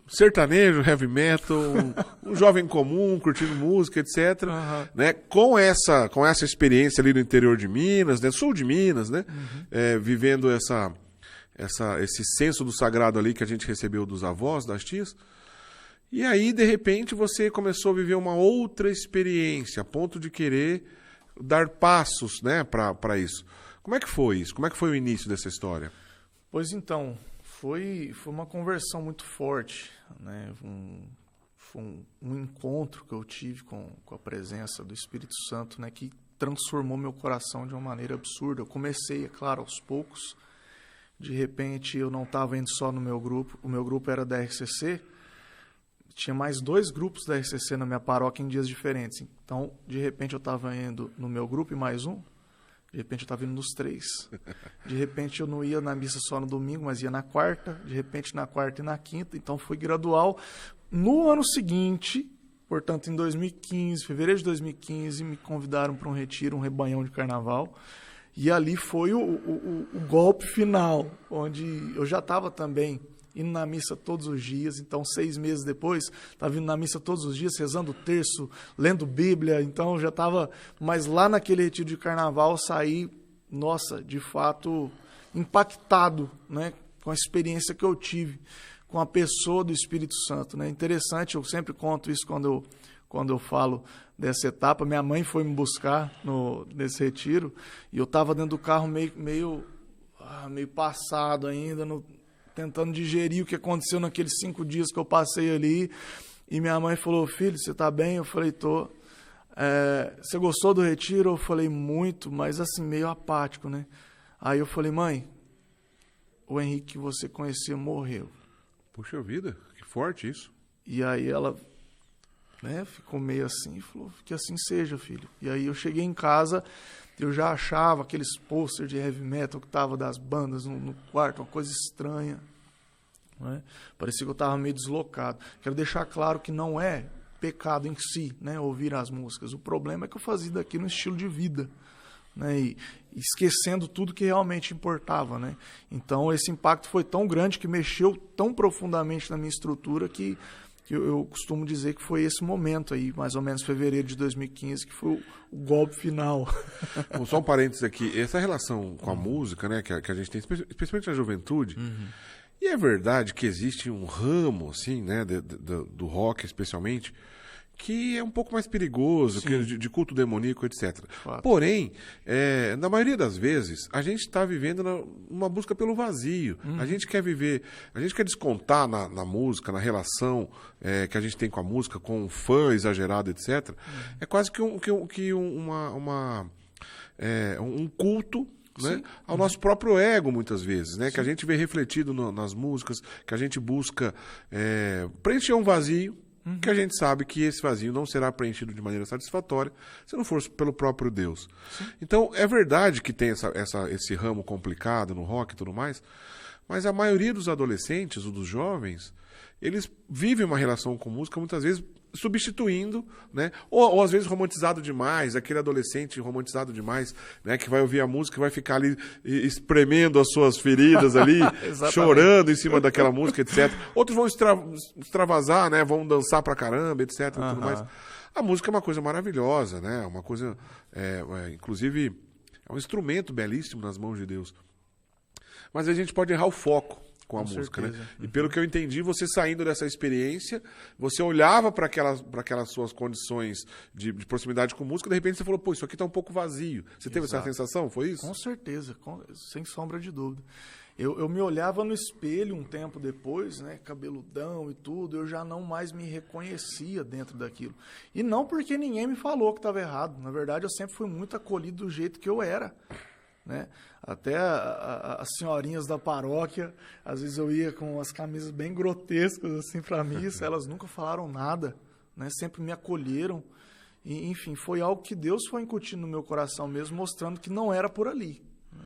sertanejo, heavy metal, um jovem comum, curtindo música, etc. Né? Com essa experiência ali no interior de Minas, né? Sul de Minas, né? Vivendo esse senso do sagrado ali que a gente recebeu dos avós, das tias. E aí, de repente, você começou a viver uma outra experiência, a ponto de querer dar passos, né, para isso. Como é que foi isso? Como é que foi o início dessa história? Pois então, foi uma conversão muito forte, né? Foi um encontro que eu tive com a presença do Espírito Santo, né, que transformou meu coração de uma maneira absurda. Eu comecei, é claro, aos poucos. De repente, eu não estava indo só no meu grupo. O meu grupo era da RCC. Tinha mais 2 grupos da RCC na minha paróquia em dias diferentes. Então, de repente, eu estava indo no meu grupo e mais um. De repente, eu estava indo nos 3. De repente, eu não ia na missa só no domingo, mas ia na quarta. De repente, na quarta e na quinta. Então, foi gradual. No ano seguinte, portanto, em 2015, fevereiro de 2015, me convidaram para um retiro, um rebanhão de carnaval. E ali foi o golpe final, onde eu já estava também indo na missa todos os dias. Então, 6 meses depois, estava indo na missa todos os dias, rezando o terço, lendo Bíblia. Então, eu já estava... Mas lá naquele retiro de carnaval, eu saí, nossa, de fato, impactado, né, com a experiência que eu tive com a pessoa do Espírito Santo, né? Interessante, eu sempre conto isso quando eu falo dessa etapa. Minha mãe foi me buscar nesse retiro e eu estava dentro do carro meio passado ainda, tentando digerir o que aconteceu naqueles 5 dias que eu passei ali. E minha mãe falou: filho, você tá bem? Eu falei: tô. Você gostou do retiro? Eu falei: muito, mas assim, meio apático, né? Aí eu falei: mãe, o Henrique que você conhecia morreu. Puxa vida, que forte isso. E aí ela, né, ficou meio assim e falou: que assim seja, filho. E aí eu cheguei em casa, eu já achava aqueles pôster de heavy metal que tava das bandas no quarto, uma coisa estranha, né? Parecia que eu estava meio deslocado. Quero deixar claro que não é pecado em si, né, ouvir as músicas. O problema é que eu fazia daquilo um estilo de vida, né, e esquecendo tudo que realmente importava, né? Então esse impacto foi tão grande, que mexeu tão profundamente na minha estrutura, que eu costumo dizer que foi esse momento aí, mais ou menos fevereiro de 2015, que foi o golpe final. Bom, só um parênteses aqui, essa relação com a música, né, que a gente tem, especialmente na juventude, e é verdade que existe um ramo, assim, né, do rock especialmente, que é um pouco mais perigoso, que de culto demoníaco, etc. Porém, na maioria das vezes, a gente está vivendo uma busca pelo vazio. A gente quer viver, a gente quer descontar na música, na relação que a gente tem com a música, com um fã exagerado, etc. É quase que um culto, né, ao nosso próprio ego, muitas vezes, né, que a gente vê refletido nas músicas, que a gente busca preencher um vazio, que a gente sabe que esse vazio não será preenchido de maneira satisfatória se não for pelo próprio Deus. Então, é verdade que tem esse ramo complicado no rock e tudo mais, mas a maioria dos adolescentes ou dos jovens, eles vivem uma relação com música muitas vezes substituindo, né? Ou às vezes romantizado demais, aquele adolescente romantizado demais, né? Que vai ouvir a música e vai ficar ali espremendo as suas feridas ali, chorando em cima daquela música, etc. Outros vão extravasar, né? Vão dançar pra caramba, etc. Tudo mais. A música é uma coisa maravilhosa, né? Uma coisa, inclusive, é um instrumento belíssimo nas mãos de Deus. Mas a gente pode errar o foco com a música, certeza, né? E pelo que eu entendi, você saindo dessa experiência, você olhava para aquelas suas condições de proximidade com música, de repente você falou: pô, isso aqui está um pouco vazio. Você teve essa sensação? Foi isso? Com certeza, sem sombra de dúvida. Eu me olhava no espelho um tempo depois, né, cabeludão e tudo, eu já não mais me reconhecia dentro daquilo. E não porque ninguém me falou que estava errado. Na verdade, eu sempre fui muito acolhido do jeito que eu era, né? Até as senhorinhas da paróquia, às vezes eu ia com as camisas bem grotescas assim para missa, elas nunca falaram nada, né? Sempre me acolheram. E, enfim, foi algo que Deus foi incutindo no meu coração mesmo, mostrando que não era por ali,